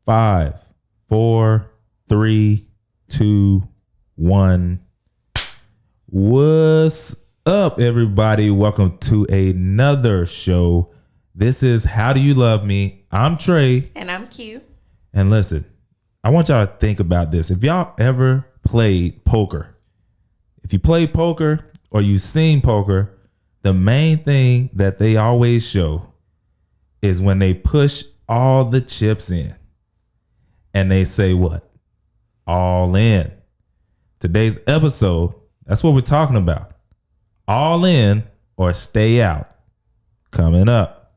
5, 4, 3, 2, 1. What's up, everybody? Welcome to another show. This is How Do You Love Me? I'm Trey. And I'm Q. And listen, I want y'all to think about this. If y'all ever played poker, if you play poker or you've seen poker, the main thing that they always show is when they push all the chips in and they say what? All in. Today's episode, that's what we're talking about. All in or stay out. Coming up.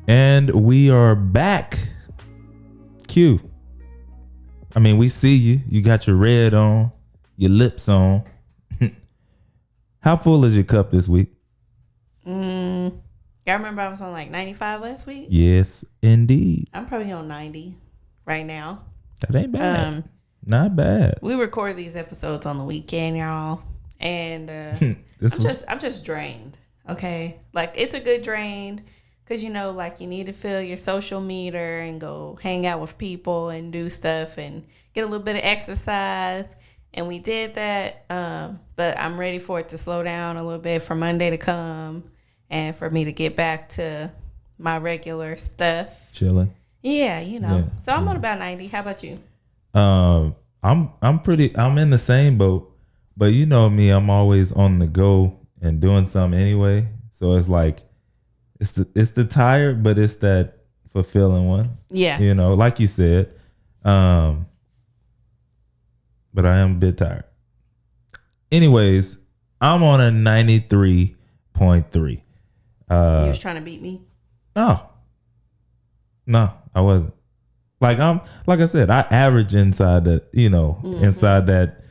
And we are back. Q. I mean, we see you. You got your red on, your lips on. How full is your cup this week? Y'all remember I was on like 95 last week? Yes, indeed. I'm probably on 90 right now. That ain't bad. Not bad. We record these episodes on the weekend, y'all. And I'm just drained. Okay. Like, it's a good drain. Because, you know, like, you need to fill your social meter and go hang out with people and do stuff and get a little bit of exercise. And we did that. But I'm ready for it to slow down a little bit for Monday to come and for me to get back to my regular stuff. Chilling. Yeah, you know. Yeah. So I'm on about 90. How about you? I'm in the same boat. But you know me, I'm always on the go and doing something anyway. So it's like, it's the tired, but it's that fulfilling one. Yeah. You know, like you said. But I am a bit tired. Anyways, I'm on a 93.3. You was trying to beat me? No, I wasn't. Like I said, I average inside that, you know, inside that,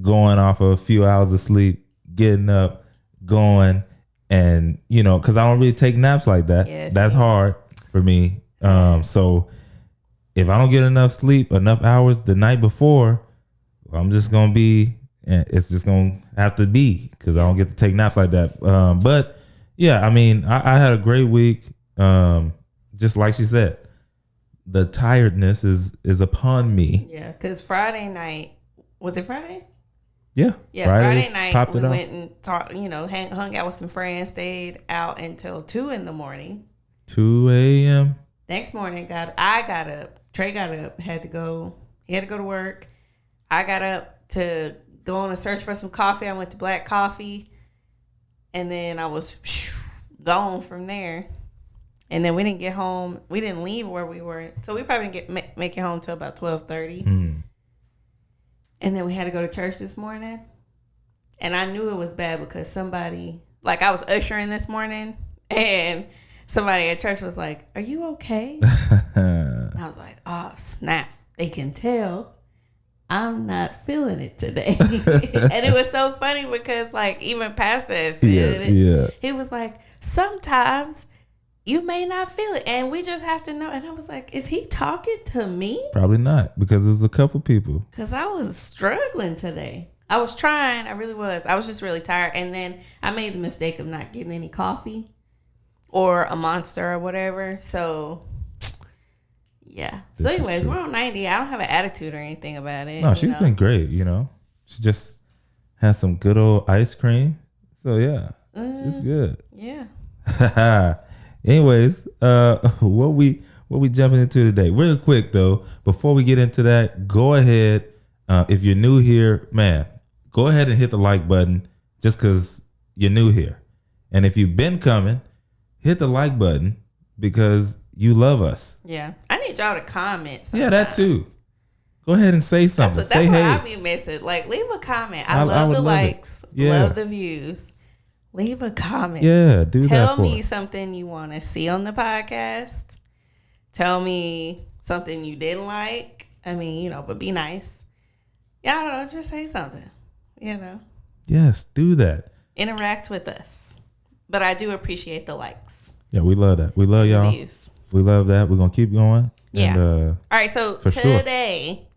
going off of a few hours of sleep, getting up, going. And, you know, because I don't really take naps like that. Yes, that's hard for me. So if I don't get enough sleep, enough hours the night before, I'm just going to be, it's just going to have to be because I don't get to take naps like that. But yeah, I mean, I had a great week. Just like she said, the tiredness is upon me. Yeah, because Friday night, was it Friday? Yeah. Friday night we went and talked, you know, hung out with some friends, stayed out until 2 a.m. 2 a.m. Next morning, I got up. Trey got up, he had to go to work. I got up to go on a search for some coffee. I went to Black Coffee, and then I was gone from there. And then we didn't get home. We didn't leave where we were, so we probably didn't make it home till about 12:30. And then we had to go to church this morning. And I knew it was bad because somebody, like, I was ushering this morning and somebody at church was like, "Are you okay?" And I was like, "Oh, snap. They can tell I'm not feeling it today." And it was so funny because, like, even Pastor had said it. He was like, "Sometimes you may not feel it, and we just have to know." And I was like, is he talking to me? Probably not, because it was a couple people. Because I was struggling today. I was trying. I really was. I was just really tired. And then I made the mistake of not getting any coffee or a Monster or whatever. So, yeah. So anyways, we're on 90. I don't have an attitude or anything about it. No, she's been great, you know. She just had some good old ice cream. So, yeah, she's good. Yeah. Anyways, what we jumping into today? Real quick though, before we get into that, go ahead. If you're new here, man, go ahead and hit the like button just because you're new here. And if you've been coming, hit the like button because you love us. Yeah, I need y'all to comment sometimes. Yeah, that too. Go ahead and say something. That's say what hey. I be missing. Like, leave a comment. I love the likes. Love the views. Leave a comment. Yeah, do that. Tell me something you want to see on the podcast. Tell me something you didn't like. I mean, you know, but be nice. Yeah, I don't know. Just say something, you know. Yes, do that. Interact with us. But I do appreciate the likes. Yeah, we love that. We love y'all. We love that. We're going to keep going. Yeah. And, all right, so today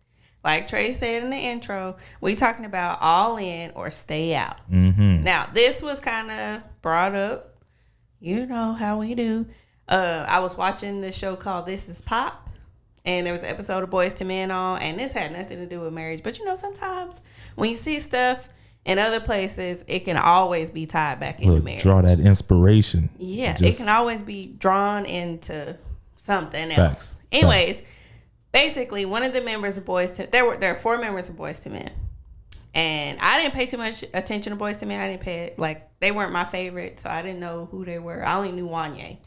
Like Trey said in the intro, we talking about all in or stay out. Mm-hmm. Now, this was kind of brought up. You know how we do. I was watching this show called This Is Pop. And there was an episode of Boys to Men on. And this had nothing to do with marriage. But, sometimes when you see stuff in other places, it can always be tied back into marriage. Draw that inspiration. Yeah, it can always be drawn into something else. Anyways, basically, one of the members of Boys to there are 4 members of Boys to Men, and I didn't pay too much attention to Boys to Men. I didn't pay it they weren't my favorite, so I didn't know who they were. I only knew Wanye,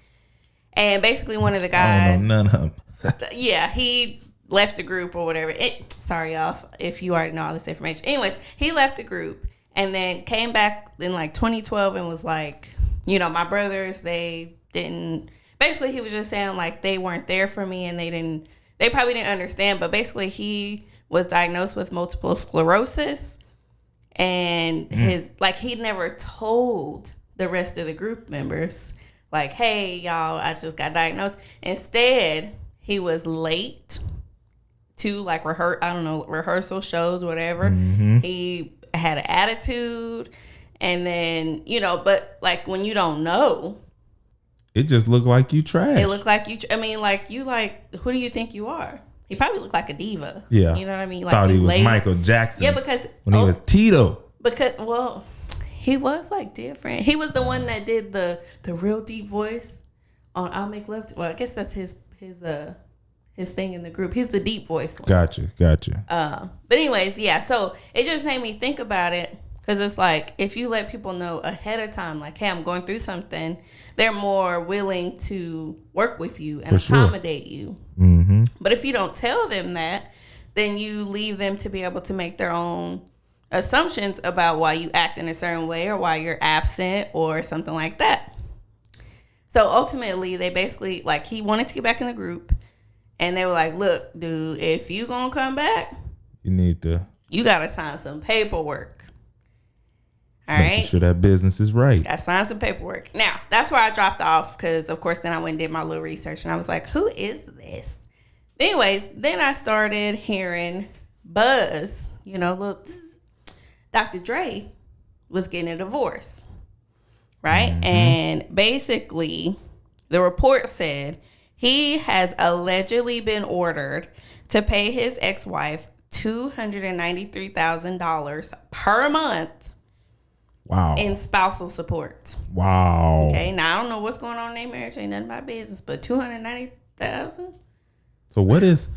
and basically one of the guys. I don't know none of them. Yeah, he left the group or whatever. Sorry, y'all, if you already know all this information. Anyways, he left the group and then came back in 2012 and was like, my brothers, they didn't. Basically, he was just saying they weren't there for me and they probably didn't understand. But basically, he was diagnosed with multiple sclerosis, and he never told the rest of the group members hey, y'all, I just got diagnosed. Instead, he was late to rehearsal shows, whatever. Mm-hmm. He had an attitude, and then but when you don't know, it just looked like you trash. It looked like you. Who do you think you are? He probably looked like a diva. Yeah, you know what I mean. Thought he was Michael Jackson. Yeah, because when he was Tito. Because he was different. He was the one that did the real deep voice on "I'll Make Love to." Well, I guess that's his thing in the group. He's the deep voice one. Gotcha. But anyways, yeah. So it just made me think about it, because it's if you let people know ahead of time, hey, I'm going through something, they're more willing to work with you and accommodate you. Mm-hmm. But if you don't tell them that, then you leave them to be able to make their own assumptions about why you act in a certain way or why you're absent or something like that. So ultimately, they basically, he wanted to get back in the group, and they were like, look, dude, if you gonna come back, you gotta sign some paperwork. All right. Making sure that business is right. I signed some paperwork. Now, that's where I dropped off, because, of course, then I went and did my little research, and I was like, who is this? Anyways, then I started hearing buzz. Look, Dr. Dre was getting a divorce, right? Mm-hmm. And basically, the report said he has allegedly been ordered to pay his ex-wife $293,000 per month. Wow. In spousal support. Wow. Okay, now I don't know what's going on in their marriage. Ain't none of my business, but $290,000. So what is?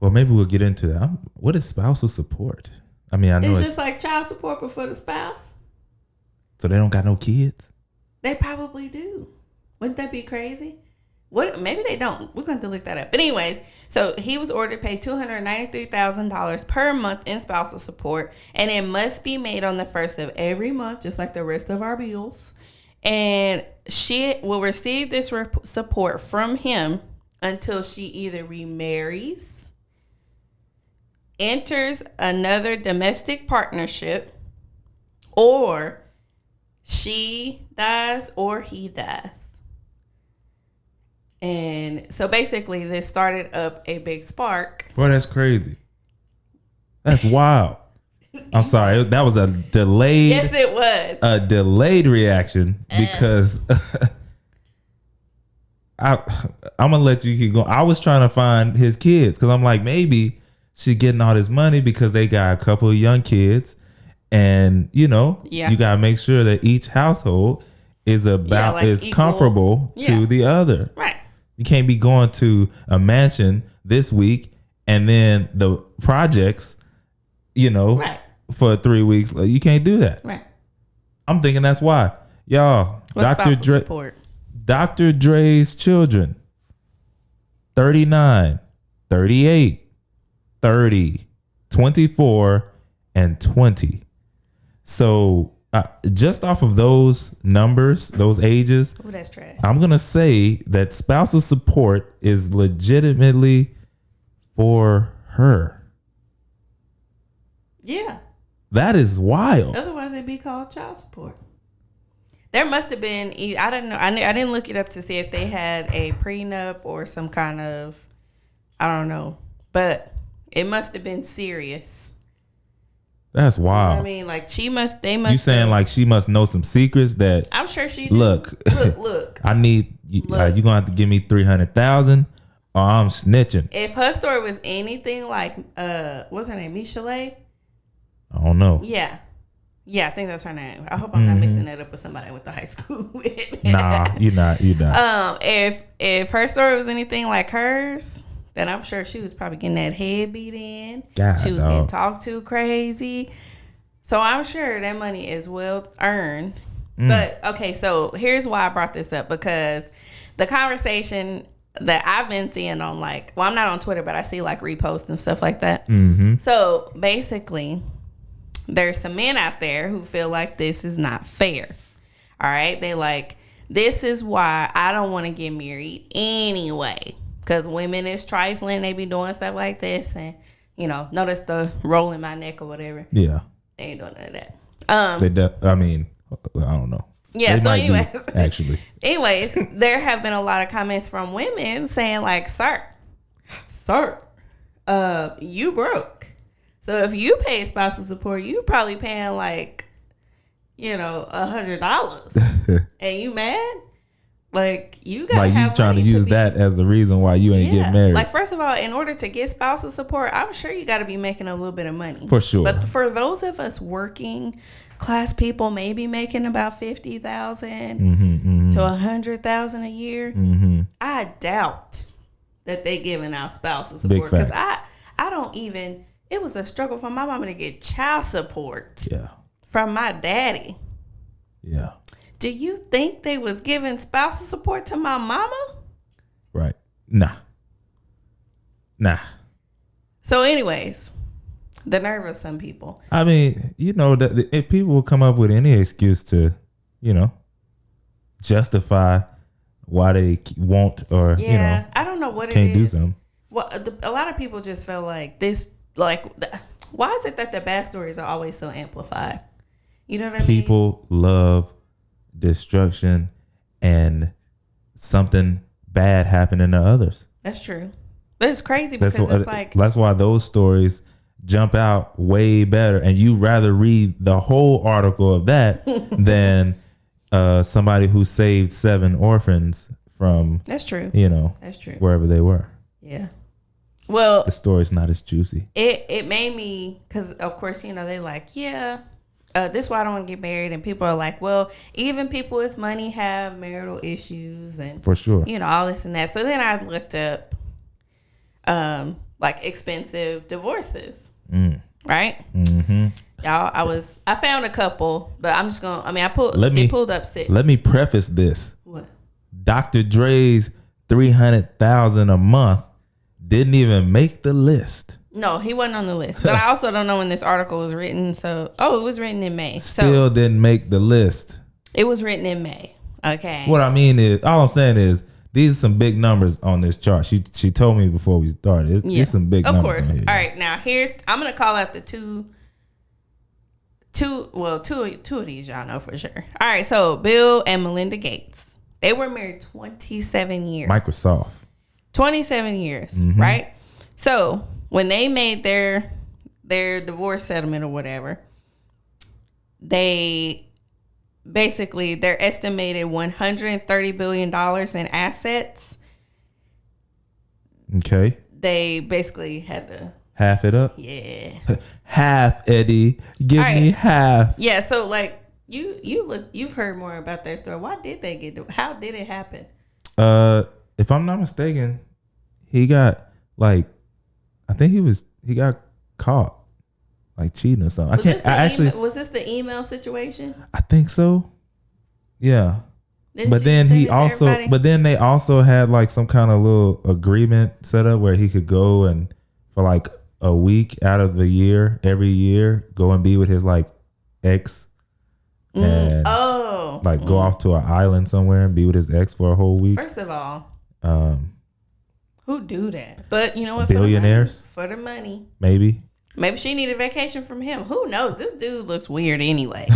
Well, maybe we'll get into that. What is spousal support? I mean, I know it's just like child support, but for the spouse. So they don't got no kids? They probably do. Wouldn't that be crazy? What? Maybe they don't. We're going to look that up. But anyways, so he was ordered to pay $293,000 per month in spousal support, and it must be made on the first of every month, just like the rest of our bills. And she will receive this support from him until she either remarries, enters another domestic partnership, or she dies or he dies. And so basically this started up a big spark. Boy, that's crazy. That's wild. I'm sorry. That was a delayed. Yes, it was. A delayed reaction because I'm going to let you keep going. I was trying to find his kids because I'm like, maybe she getting all this money because they got a couple of young kids. And, you got to make sure that each household is equal, comfortable to the other. Right. You can't be going to a mansion this week and then the projects, for 3 weeks. You can't do that. Right. I'm thinking that's why. Y'all, Dr. Dre's children, 39, 38, 30, 24, and 20. So just off of those numbers, those ages, that's trash. I'm going to say that spousal support is legitimately for her. Yeah. That is wild. Otherwise, it'd be called child support. There must have been, I don't know. I didn't look it up to see if they had a prenup or some kind of, I don't know. But It must have been serious. That's wild. You know what I mean, like they must. You saying like she must know some secrets that? I'm sure she do. Look. I need you. You gonna have to give me 300,000, or I'm snitching. If her story was anything like, what's her name, Michelet? I don't know. Yeah, I think that's her name. I hope I'm not mixing that up with somebody I went to high school with. Nah, you're not. If her story was anything like hers, then I'm sure she was probably getting that head beat in. God, she was getting talked to crazy. So I'm sure that money is well earned. But okay, so here's why I brought this up, because the conversation that I've been seeing on I'm not on Twitter, but I see like reposts and stuff like that. So basically, there's some men out there who feel like this is not fair. All right, they like, this is why I don't want to get married anyway, because women is trifling. They be doing stuff like this, and notice the roll in my neck or whatever. Yeah, they ain't doing none of that. I mean, I don't know. Yeah. So anyways, anyways, there have been a lot of comments from women saying like, sir, you broke. So if you pay spousal support, you probably paying like, $100, and you mad? Like, you gotta have you trying to use that as the reason why you ain't getting married. Like, first of all, in order to get spousal support, I'm sure you got to be making a little bit of money. For sure. But for those of us working class people, maybe making about $50,000 to $100,000 a year, I doubt that they giving out spousal support. Because I don't even. It was a struggle for my mama to get child support. Yeah. From my daddy. Yeah. Do you think they was giving spousal support to my mama? Right. Nah. So anyways, the nerve of some people. I mean, that if people will come up with any excuse to, justify why they won't or, I don't know what can't it do is. something. Well, a lot of people just feel like this, why is it that the bad stories are always so amplified? You know what I mean? People love destruction and something bad happening to others. That's true. But it's crazy because it's like, that's why those stories jump out way better, and you rather read the whole article of that than somebody who saved 7 orphans from, that's true. That's true. Wherever they were. Yeah. Well, the story's not as juicy. It made me, because of course, they like, this is why I don't want to get married. And people are like, well, even people with money have marital issues and for sure, all this and that. So then I looked up expensive divorces. Right? Y'all, I found a couple, but I'm just gonna, I pulled up 6. Let me preface this. What? Dr. Dre's $300,000 a month didn't even make the list. No, he wasn't on the list. But I also don't know when this article was written. So, it was written in May. Still didn't make the list. It was written in May. Okay. What I mean is, all I'm saying is, these are some big numbers on this chart. She told me before we started. It's some big numbers. Of course. All right. Now, I'm going to call out the two of these y'all know for sure. All right. So, Bill and Melinda Gates. They were married 27 years. Microsoft. 27 years, right? So when they made their divorce settlement or whatever, they basically, they're estimated $130 billion in assets. Okay. They basically had to half it up. Yeah. Half, Eddie. Give me half. Yeah. So you've heard more about their story. Why did they get? How did it happen? If I'm not mistaken, he got I think he got caught cheating or something. Was this the email situation? I think so. Yeah. But then they also had some kind of little agreement set up where he could go and for a week out of the year, every year, go and be with his ex. And go off to an island somewhere and be with his ex for a whole week. First of all, who do that? But you know what? Billionaires. For the money. Maybe she needed vacation from him. Who knows? This dude looks weird anyway.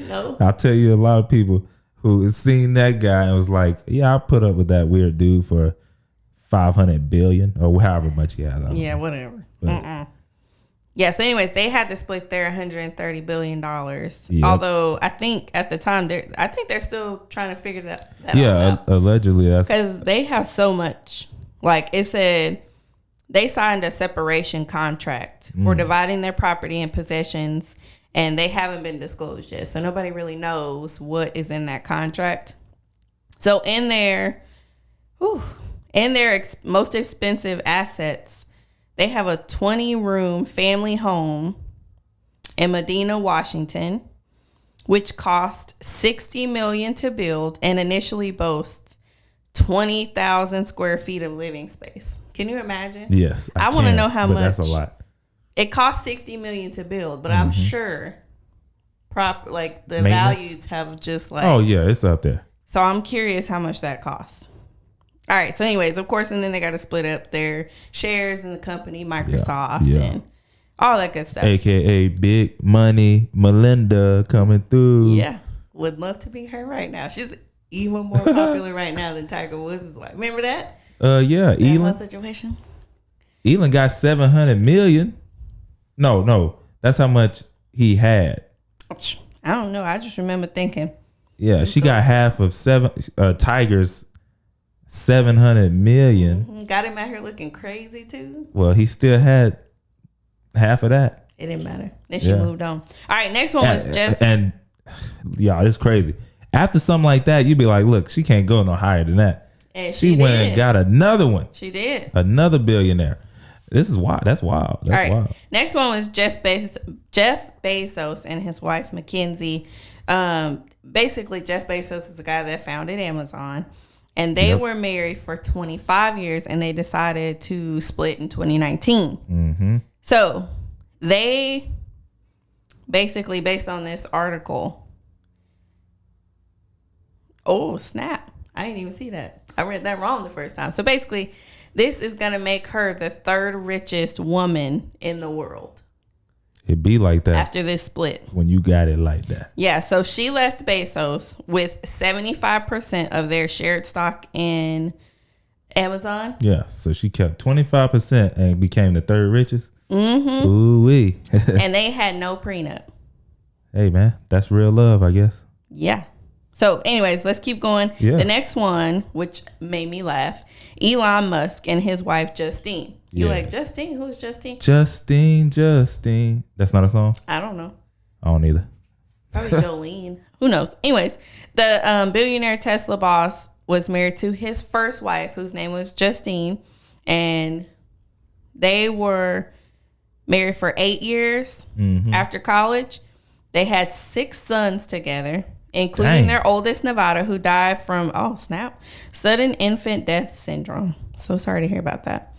I'll tell you, a lot of people who seen that guy and was like, yeah, I put up with that weird dude for 500 billion or however much he has. Yeah, whatever. Yeah, so anyways, they had to split their $130 billion. Yep. Although I think at the time, they're still trying to figure that out. Allegedly. That's because they have so much. Like it said, they signed a separation contract for dividing their property and possessions, and they haven't been disclosed yet. So nobody really knows what is in that contract. So in their most expensive assets, they have a 20-room family home in Medina, Washington, which cost $60 million to build and initially boasts 20,000 square feet of living space. Can you imagine? Yes, I want to know how much. That's a lot. It cost $60 million to build, but I'm sure the values have just like. Oh yeah, it's up there. So I'm curious how much that costs. All right. So, anyways, of course, and then they got to split up their shares in the company, Microsoft, and all that good stuff. AKA Big Money Melinda coming through. Yeah, would love to be her right now. She's even more popular right now than Tiger Woods' wife. Remember that? Yeah, Elon situation. Elon got 700 million. No, that's how much he had. I don't know. I just remember thinking. Yeah, she got half of Tiger's 700 million. Mm-hmm. Got him out here looking crazy too. Well, he still had half of that. It didn't matter. Then she moved on. All right, next one was Jeff. And y'all, it's crazy. After something like that, you'd be like, look, she can't go no higher than that. And she went and got another one. She did. Another billionaire. This is wild. That's wild. That's wild. Next one was Jeff Bezos and his wife Mackenzie. Basically, Jeff Bezos is the guy that founded Amazon. And they were married for 25 years, and they decided to split in 2019. Mm-hmm. So they basically, based on this article. Oh, snap. I didn't even see that. I read that wrong the first time. So basically, this is going to make her the third richest woman in the world. It be like that after this split. When you got it like that. Yeah, so she left Bezos with 75% of their shared stock in Amazon. Yeah, so she kept 25% and became the third richest. Mm-hmm. Ooh-wee. And they had no prenup. Hey, man, that's real love, I guess. Yeah. So anyways, let's keep going. Yeah. The next one, which made me laugh, Elon Musk and his wife, Justine. You like Justine? Who is Justine? Justine. That's not a song? I don't know. I don't either. Probably Jolene. Who knows? Anyways, the billionaire Tesla boss was married to his first wife, whose name was Justine. And they were married for 8 years after college. They had 6 sons together, including their oldest, Nevada, who died from, sudden infant death syndrome. So sorry to hear about that.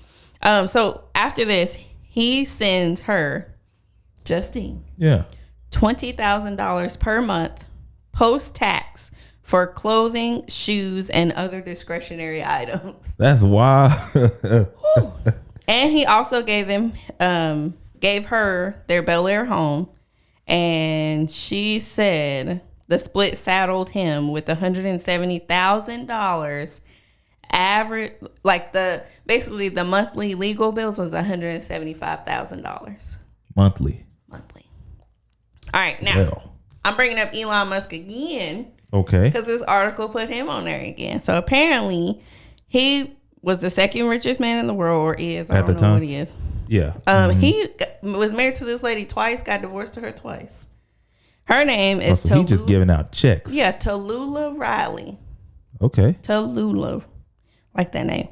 So after this, he sends her, Justine, $20,000 per month post-tax for clothing, shoes, and other discretionary items. That's wild. And he also gave her their Bel Air home, and she said the split saddled him with $170,000. Average, basically the monthly legal bills was $175,000 monthly. All right, now I'm bringing up Elon Musk again. Okay, because this article put him on there again. So apparently, he was the second richest man in the world, or is. I don't know what he is. Yeah. He was married to this lady twice. Got divorced to her twice. Her name is. So he just giving out checks. Yeah, Tallulah Riley. Okay. Tallulah. Like that name.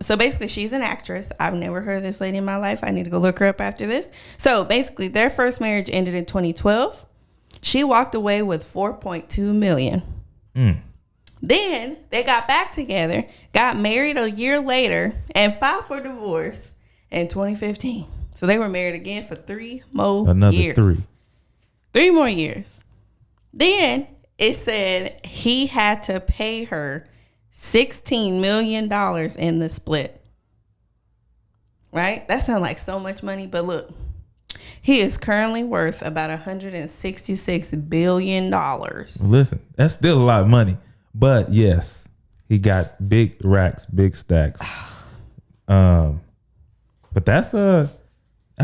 So basically, she's an actress. I've never heard of this lady in my life. I need to go look her up after this. So basically, their first marriage ended in 2012. She walked away with $4.2 million. Then they got back together, got married a year later, and filed for divorce in 2015. So they were married again for 3 more years. Another 3. 3 more years. Then it said he had to pay her $16 million in the split. Right? That sounds like so much money, but look, he is currently worth about $166 billion. Listen, that's still a lot of money, but yes, He got big racks, big stacks. But that's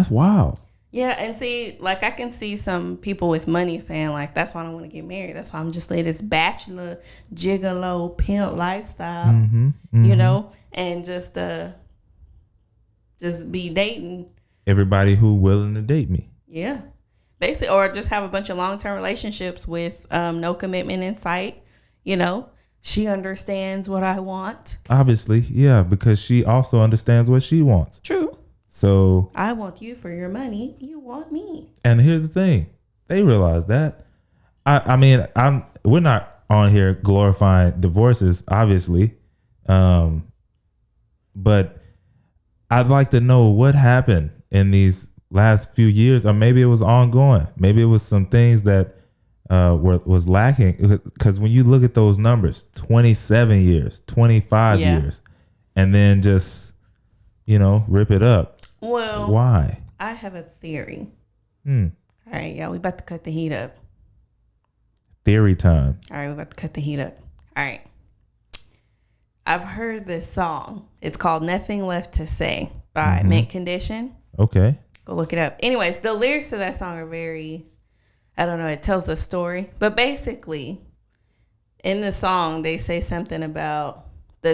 wild. Yeah, and see, like I can see some people with money saying like, that's why I don't want to get married. That's why I'm just live this bachelor, gigolo, pimp lifestyle, you know, and just be dating everybody who willing to date me. Yeah, basically, or just have a bunch of long-term relationships with no commitment in sight. You know, she understands what I want. Obviously, yeah, because she also understands what she wants. True. So I want you for your money. You want me. And here's the thing. They realize that. I mean, we're not on here glorifying divorces, obviously. But I'd like to know what happened in these last few years, or maybe it was ongoing. Maybe it was some things that was lacking. Because when you look at those numbers, 27 years, 25 years, and then just, rip it up. Well, why? I have a theory. All right, y'all, we about to cut the heat up. Theory time. All right, we about to cut the heat up. All right. I've heard this song. It's called Nothing Left to Say by Mint Condition. Okay. Go look it up. Anyways, the lyrics to that song are very, I don't know, it tells the story. But basically, in the song, they say something about the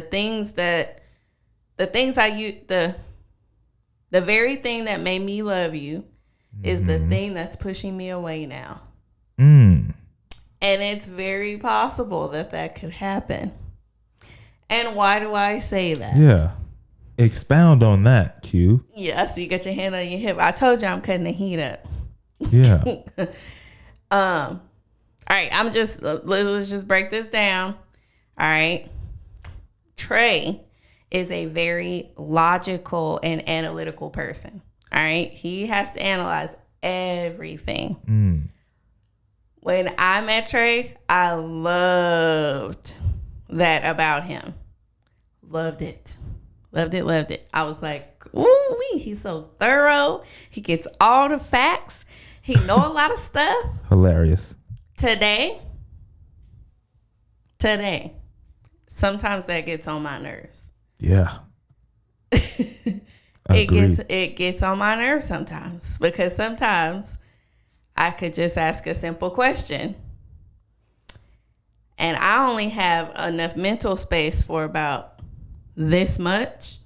very thing that made me love you is the thing that's pushing me away now. And it's very possible that could happen. And why do I say that? Yeah. Expound on that, Q. Yeah, so you got your hand on your hip. I told you I'm cutting the heat up. Yeah. All right, let's just break this down. All right. Trey is a very logical and analytical person. All right. He has to analyze everything. When I met Trey, I loved that about him. Loved it. Loved it. I was like, ooh, he's so thorough. He gets all the facts. He know a lot of stuff. Hilarious. Today, sometimes that gets on my nerves. Yeah. It gets on my nerves sometimes, because sometimes I could just ask a simple question and I only have enough mental space for about this much,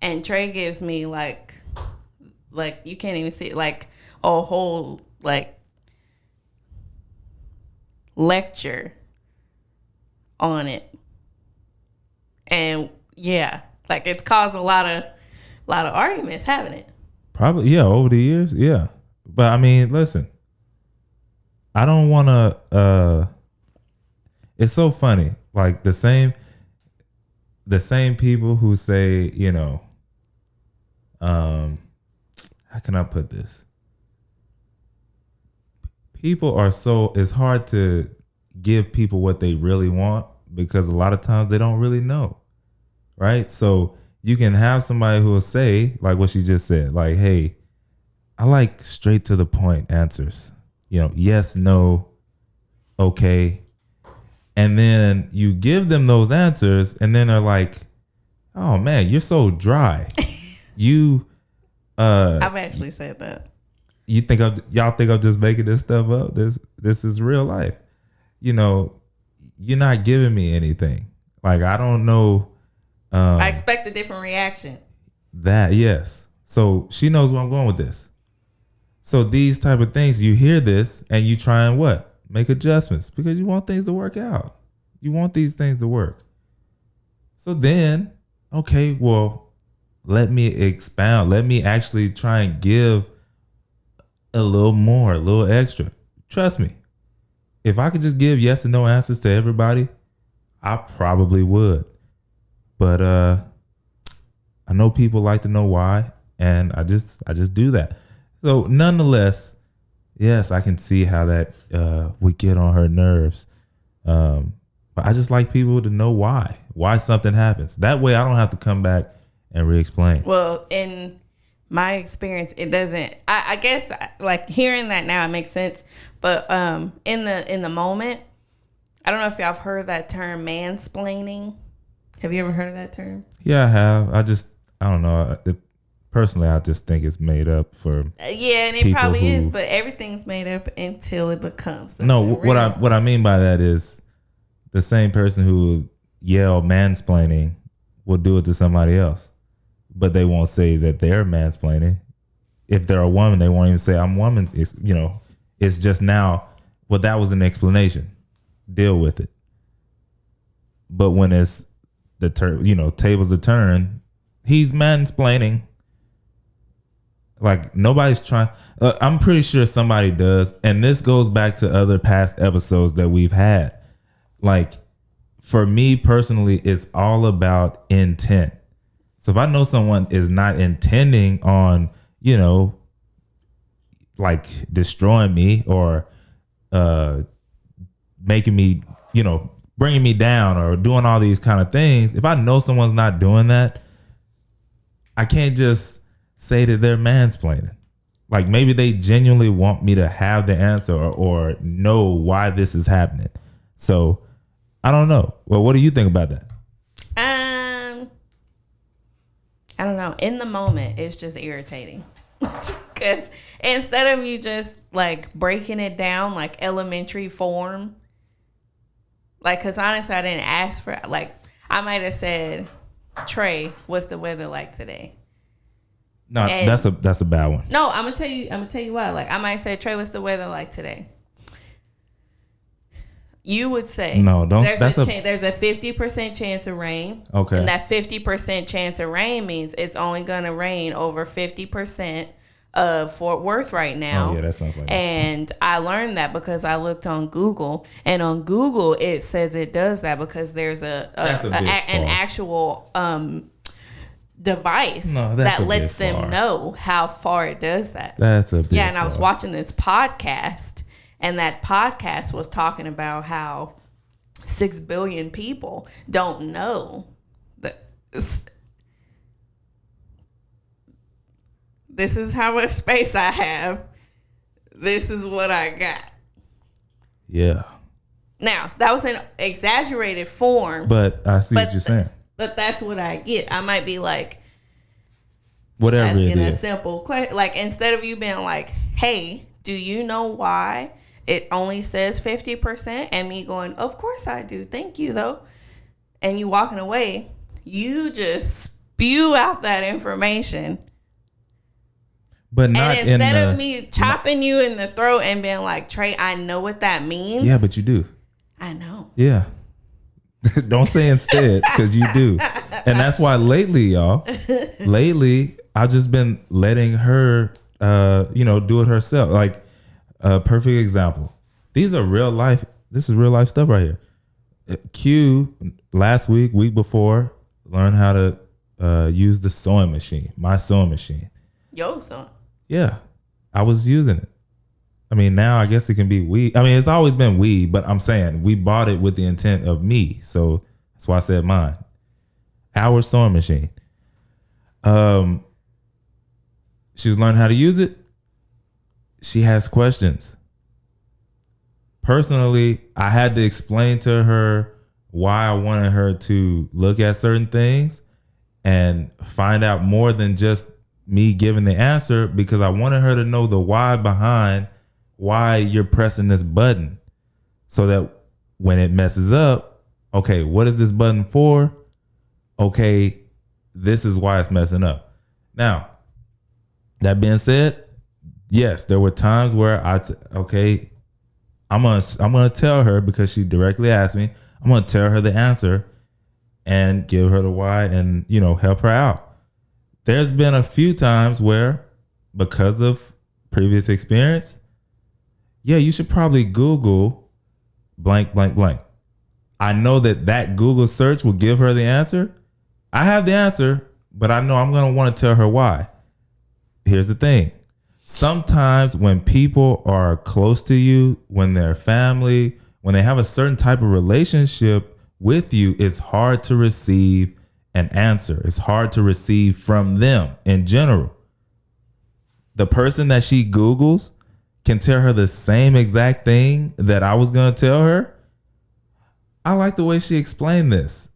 and Trey gives me like you can't even see it, like a whole lecture on it. And yeah, it's caused a lot of arguments, haven't it? Probably, yeah, over the years, yeah. But I mean, listen, I don't want to. It's so funny, like the same people who say, how can I put this? It's hard to give people what they really want, because a lot of times they don't really know, right? So you can have somebody who will say, like what she just said, like, hey, I like straight to the point answers, yes, no, okay. And then you give them those answers and then they're like, oh man, you're so dry. I've actually said that. Y'all think I'm just making this stuff up? This is real life. You're not giving me anything. Like, I don't know. I expect a different reaction. Yes. So she knows where I'm going with this. So these type of things, you hear this and you try and what? Make adjustments, because you want things to work out. You want these things to work. So then, okay, well, let me expound. Let me actually try and give a little more, a little extra. Trust me. If I could just give yes and no answers to everybody, I probably would. But I know people like to know why, and I just do that. So nonetheless, yes, I can see how that would get on her nerves. But I just like people to know why something happens. That way I don't have to come back and re-explain. Well, in my experience, it doesn't. I guess like hearing that now, it makes sense. But in the moment, I don't know if y'all have heard that term, mansplaining. Have you ever heard of that term? Yeah, I have. I don't know. Personally, I just think it's made up for. Yeah, and it probably is, but everything's made up until it becomes. No, what I mean by that is the same person who yell mansplaining will do it to somebody else, but they won't say that they're mansplaining. If they're a woman, they won't even say I'm woman. It's, it's just now. Well, that was an explanation. Deal with it. But when it's tables are turned, he's mansplaining. Like nobody's trying. I'm pretty sure somebody does, and this goes back to other past episodes that we've had. Like for me personally, it's all about intent. So if I know someone is not intending on, like destroying me or making me, bringing me down or doing all these kind of things, if I know someone's not doing that, I can't just say that they're mansplaining. Like maybe they genuinely want me to have the answer or know why this is happening. So I don't know. Well, what do you think about that? I don't know. In the moment, it's just irritating. Because instead of you just like breaking it down like elementary form, like, because honestly, I didn't ask for, like, I might have said, Trey, what's the weather like today? No, and that's a bad one. No, I'm gonna tell you why. Like I might say, Trey, what's the weather like today? You would say no, don't. There's a 50% chance of rain. Okay, and that 50% chance of rain means it's only gonna rain over 50% of Fort Worth right now. Oh yeah, that sounds like. And I learned that because I looked on Google, and on Google it says it does that because there's an actual device that lets them know how far it does that. That's a bit and I was watching this podcast, and that podcast was talking about how 6 billion people don't know that this is how much space I have. This is what I got. Yeah. Now, that was an exaggerated form. But I see what you're saying. But that's what I get. I might be like, whatever asking it is. A simple question. Like, instead of you being like, hey, do you know why it only says 50%? And me going, of course I do. Thank you, though. And you walking away, you just spew out that information. But not and instead of me chopping you in the throat and being like, Trey, I know what that means. Yeah, but you do. I know. Yeah. Don't say instead, because you do. And that's why lately, I've just been letting her, do it herself. Like a perfect example. This is real life stuff right here. Q, last week before, learned how to use the sewing machine, my sewing machine. Yo, son. Yeah, I was using it. I mean, now I guess it can be weed. I mean, it's always been weed, but I'm saying we bought it with the intent of me. So that's why I said mine. Our sewing machine. She was learning how to use it. She has questions. Personally, I had to explain to her why I wanted her to look at certain things and find out more than just me giving the answer, because I wanted her to know the why behind why you're pressing this button, so that when it messes up, okay, what is this button for? Okay, this is why it's messing up. Now, that being said, yes, there were times where I'd say, okay, I'm gonna tell her, because she directly asked me, I'm gonna tell her the answer and give her the why and, help her out. There's been a few times where, because of previous experience, yeah, you should probably Google blank, blank, blank. I know that Google search will give her the answer. I have the answer, but I know I'm going to want to tell her why. Here's the thing. Sometimes when people are close to you, when they're family, when they have a certain type of relationship with you, it's hard to receive an answer. It's hard to receive from them in general. The person that she Googles can tell her the same exact thing that I was going to tell her. I like the way she explained this.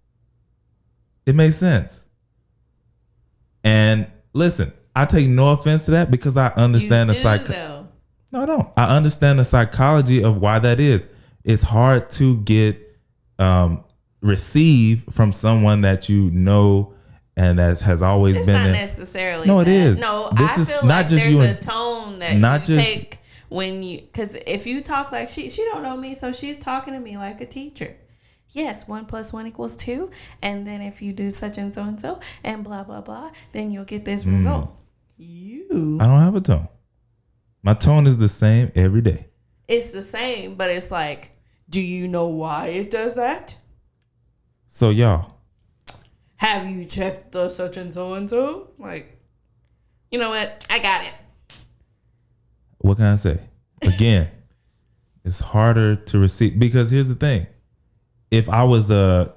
It makes sense. And listen, I take no offense to that because I understand the psychology. No, I don't. I understand the psychology of why that is. It's hard to get receive from someone that you know and that has always it's been. It's not necessarily. No, that. It is. No, this I is feel not like just there's you a and, tone that not you just, take when you, because if you talk like she don't know me, so she's talking to me like a teacher. Yes, 1 + 1 = 2, and then if you do such and so and blah blah blah, then you'll get this result. I don't have a tone. My tone is the same every day. It's the same, but it's like, do you know why it does that? So y'all, have you checked the such and so? Like, you know what? I got it. What can I say? Again, it's harder to receive because here's the thing. If I was a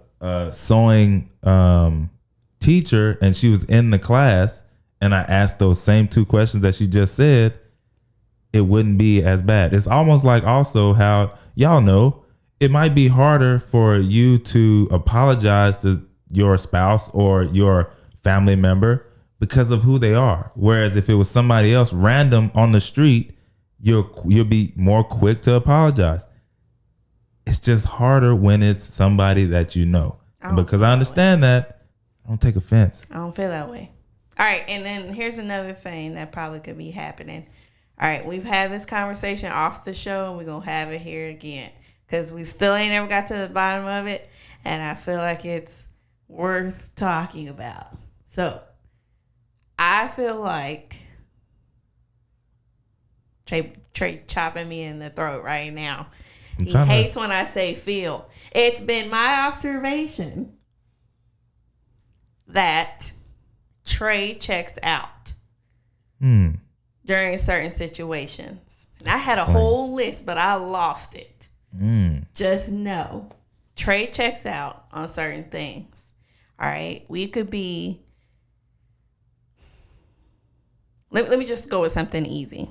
sewing teacher and she was in the class and I asked those same 2 questions that she just said, it wouldn't be as bad. It's almost like also how y'all know it might be harder for you to apologize to your spouse or your family member because of who they are. Whereas if it was somebody else random on the street, you'll be more quick to apologize. It's just harder when it's somebody that you know. Because I understand that, I don't take offense. I don't feel that way. All right, and then here's another thing that probably could be happening. All right, we've had this conversation off the show, and we're going to have it here again because we still ain't ever got to the bottom of it, and I feel like it's worth talking about. So, I feel like Trey chopping me in the throat right now. He hates when I say feel. It's been my observation that Trey checks out during certain situations. And I had a whole list, but I lost it. Just know, Trey checks out on certain things. All right? We could be... Let me just go with something easy.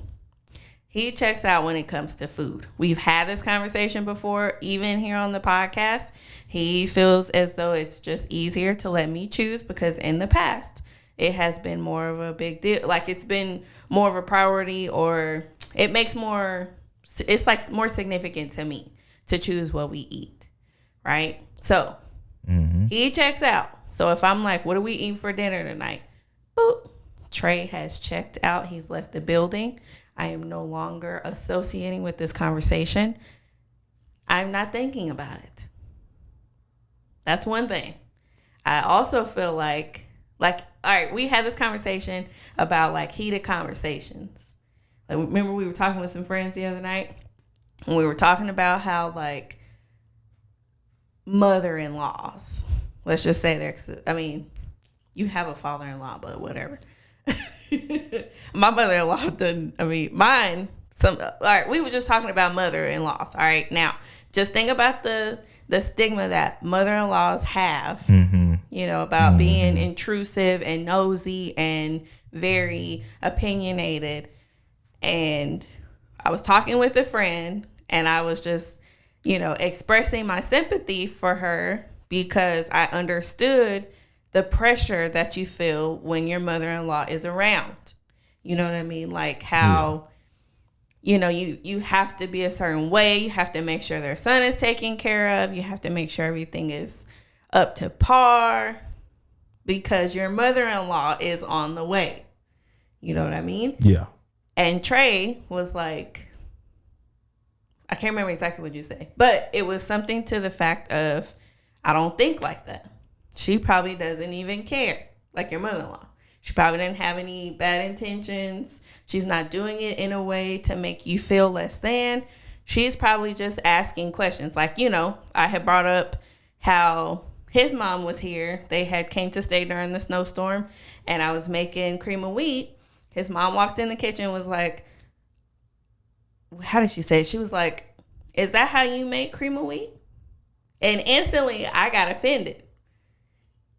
He checks out when it comes to food. We've had this conversation before, even here on the podcast. He feels as though it's just easier to let me choose because in the past, it has been more of a big deal. Like it's been more of a priority, or it's like more significant to me to choose what we eat, right? So he checks out. So if I'm like, what are we eating for dinner tonight? Boop. Trey has checked out. He's left the building. I am no longer associating with this conversation. I'm not thinking about it. That's one thing. I also feel like, all right, we had this conversation about like heated conversations. Like, remember we were talking with some friends the other night and we were talking about how like mother-in-laws, let's just say there, I mean, you have a father-in-law, but whatever. My mother-in-law doesn't, I mean, mine, all right, we were just talking about mother-in-laws. All right, now just think about the stigma that mother-in-laws have, you know, about being intrusive and nosy and very opinionated. And I was talking with a friend and I was just, you know, expressing my sympathy for her because I understood the pressure that you feel when your mother-in-law is around. You know what I mean? Like how, you know, you have to be a certain way. You have to make sure their son is taken care of. You have to make sure everything is up to par because your mother-in-law is on the way. You know what I mean? Yeah. And Trey was like, I can't remember exactly what you say, but it was something to the fact of, I don't think like that. She probably doesn't even care, like your mother-in-law. She probably didn't have any bad intentions. She's not doing it in a way to make you feel less than. She's probably just asking questions. Like, you know, I had brought up how his mom was here. They had came to stay during the snowstorm, and I was making cream of wheat. His mom walked in the kitchen and was like, how did she say it? She was like, is that how you make cream of wheat? And instantly I got offended.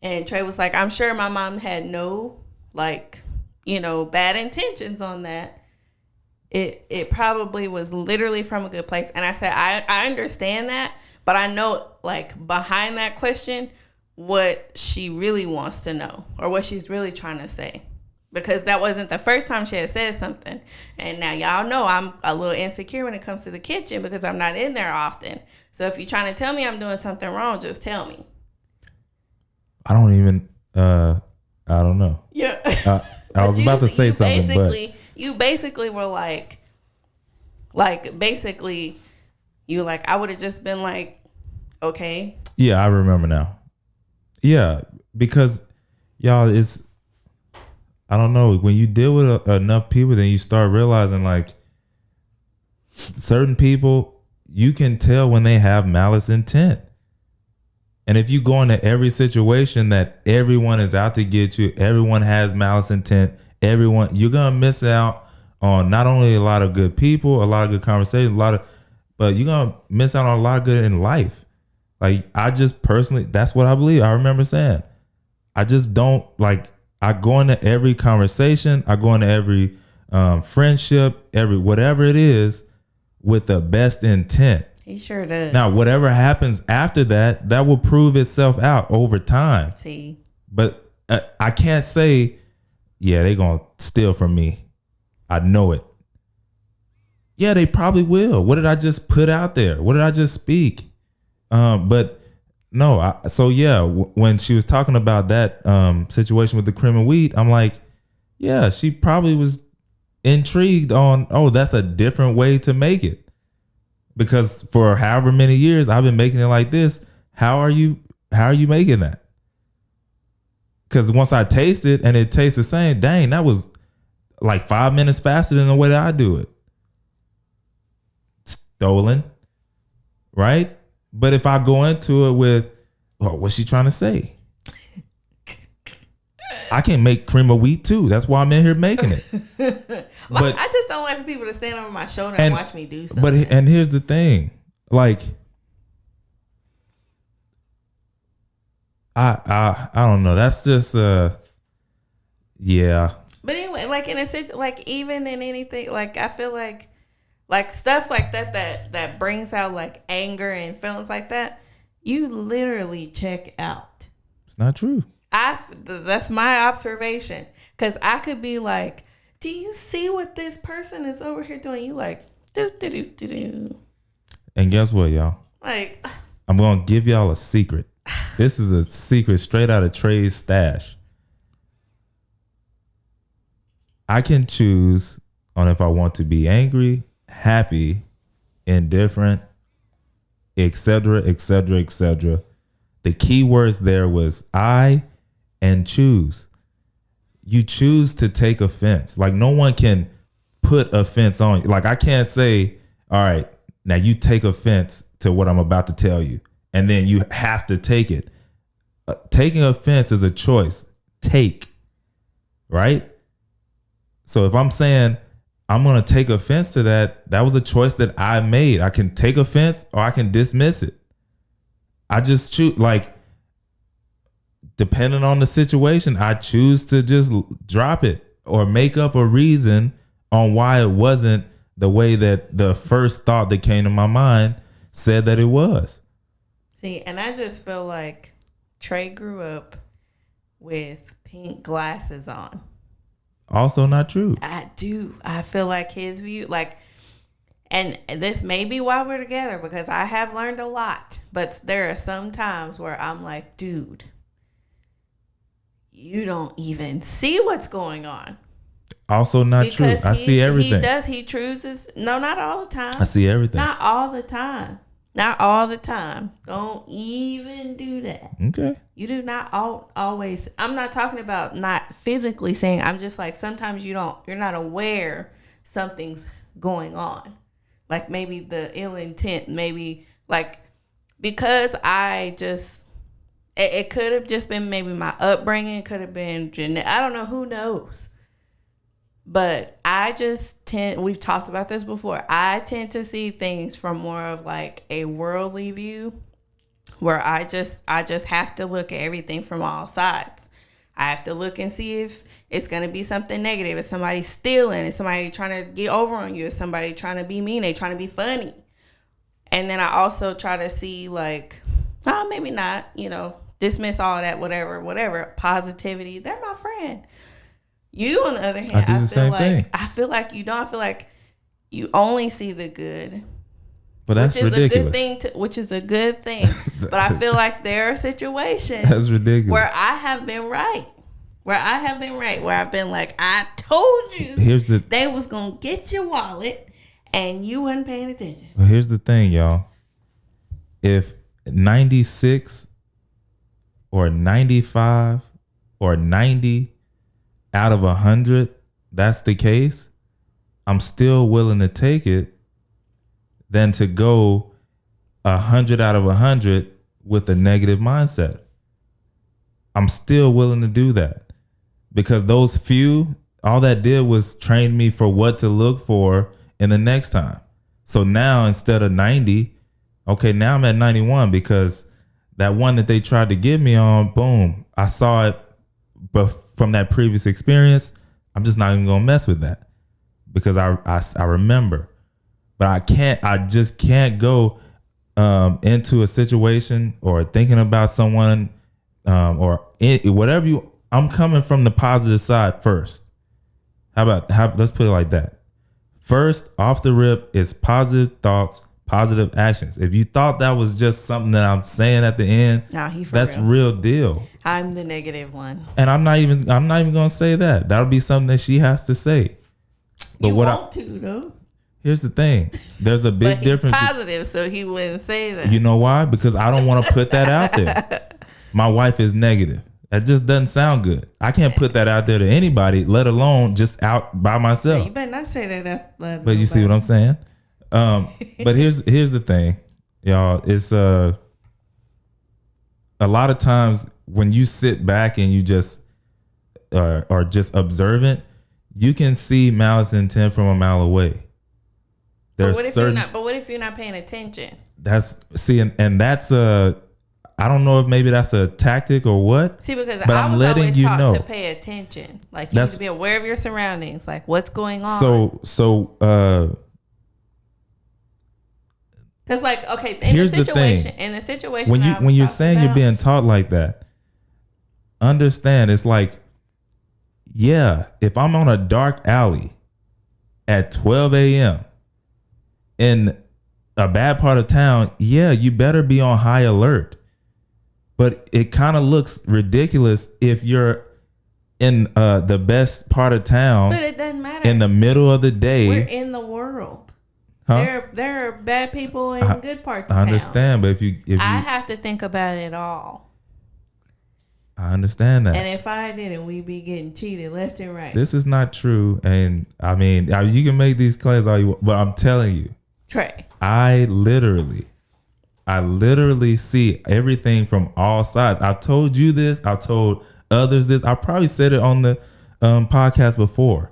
And Trey was like, I'm sure my mom had no, like, you know, bad intentions on that. It probably was literally from a good place. And I said, I understand that, but I know, like, behind that question what she really wants to know or what she's really trying to say. Because that wasn't the first time she had said something. And now y'all know I'm a little insecure when it comes to the kitchen because I'm not in there often. So if you're trying to tell me I'm doing something wrong, just tell me. I don't even, I don't know. Yeah. I was about to say something, but. You basically were like, basically, you like, I would have just been like, okay. Yeah, I remember now. Yeah, because y'all, I don't know, when you deal with enough people, then you start realizing like certain people, you can tell when they have malice intent. And if you go into every situation that everyone is out to get you, everyone has malice intent, you're going to miss out on not only a lot of good people, a lot of good conversations, but you're going to miss out on a lot of good in life. Like, I just personally, that's what I believe. I remember saying, I just don't like, I go into every conversation, I go into every friendship, every whatever it is with the best intent. He sure does. Now, whatever happens after that, that will prove itself out over time. See. But I can't say, yeah, they're going to steal from me. I know it. Yeah, they probably will. What did I just put out there? What did I just speak? But no, when she was talking about that situation with the cream and wheat, I'm like, yeah, she probably was intrigued on, oh, that's a different way to make it. Because for however many years I've been making it like this, how are you making that? Because once I taste it and it tastes the same, dang, that was like 5 minutes faster than the way that I do it. Stolen, right? But if I go into it with, well, what's she trying to say? I can make cream of wheat too. That's why I'm in here making it. But I just don't like for people to stand over my shoulder and watch me do something. But here's the thing, like, I don't know. That's just yeah. But anyway, like in a situation, like even in anything, like I feel like stuff like that brings out like anger and feelings like that, you literally check out. It's not true. That's my observation, because I could be like, do you see what this person is over here doing? You like, do. And guess what, y'all? Like, I'm gonna give y'all a secret. This is a secret straight out of Trey's stash. I can choose on if I want to be angry, happy, indifferent, etc., etc., etc. The key words there was I and choose. You choose to take offense. Like, no one can put offense on you. Like, I can't say, all right, now you take offense to what I'm about to tell you, and then you have to take it. Taking offense is a choice. Take, right? So if I'm saying I'm going to take offense to that, that was a choice that I made. I can take offense or I can dismiss it. I just choose, like, depending on the situation, I choose to just drop it or make up a reason on why it wasn't the way that the first thought that came to my mind said that it was. See, and I just feel like Trey grew up with pink glasses on. Also not true. I do. I feel like his view, like, and this may be why we're together, because I have learned a lot, but there are some times where I'm like, dude, you don't even see what's going on. Also not because true. I see everything. He chooses. No, not all the time. I see everything. Not all the time. Not all the time. Don't even do that. Okay. You do not always. I'm not talking about not physically saying. I'm just like, sometimes you're not aware something's going on. Like maybe the ill intent, maybe like, because it could have just been maybe my upbringing, could have been I don't know, who knows. But I just we've talked about this before, I tend to see things from more of like a worldly view, where I just have to look at everything from all sides. I have to look and see if it's going to be something negative. Is somebody stealing? Is somebody trying to get over on you? Is somebody trying to be mean? They trying to be funny? And then I also try to see like, maybe not, dismiss all that, whatever. Positivity. They're my friend. You, on the other hand, I feel like you don't. I feel like you only see the good. But that's ridiculous. Which is a good thing. But I feel like there are situations that's ridiculous where I have been right. Where I've been like, I told you they was gonna get your wallet and you wasn't paying attention. Well, here's the thing, y'all. If 96 or 95 or 90 out of 100, that's the case, I'm still willing to take it than to go 100 out of 100 with a negative mindset. I'm still willing to do that because those few, all that did was train me for what to look for in the next time. So now instead of 90, okay, now I'm at 91 because that one that they tried to get me on, boom, I saw it, but from that previous experience, I'm just not even gonna mess with that because I remember. But I just can't go into a situation or thinking about someone whatever I'm coming from the positive side first. Let's put it like that. First, off the rip is positive thoughts, positive actions. If you thought that was just something that I'm saying at the end, that's real deal. I'm the negative one. And I'm not even gonna say that. That'll be something that she has to say. But though. Here's the thing. There's a big difference. Positive, so he wouldn't say that. You know why? Because I don't want to put that out there. My wife is negative. That just doesn't sound good. I can't put that out there to anybody, let alone just out by myself. You better not say that. But you see what I'm saying? But here's the thing, y'all. It's a lot of times when you sit back and you just are just observant, you can see malice intent from a mile away. But what if you're not paying attention? That's I don't know if maybe that's a tactic or what. See, because I was always taught to pay attention. Like you need to be aware of your surroundings, like what's going on. Because like, okay, in the situation when you're saying you're being taught like that, understand it's like, yeah, if I'm on a dark alley at 12 a.m. in a bad part of town, yeah, you better be on high alert. But it kind of looks ridiculous if you're in the best part of town. But it doesn't matter. In the middle of the day. We're in the world. Huh? There are bad people in good parts of town. I understand, but if you I have to think about it all. I understand that. And if I didn't, we'd be getting cheated left and right. This is not true. And I mean, you can make these claims all you want, but I'm telling you. Trey. I literally see everything from all sides. I've told you this. I've told others this. I probably said it on the podcast before.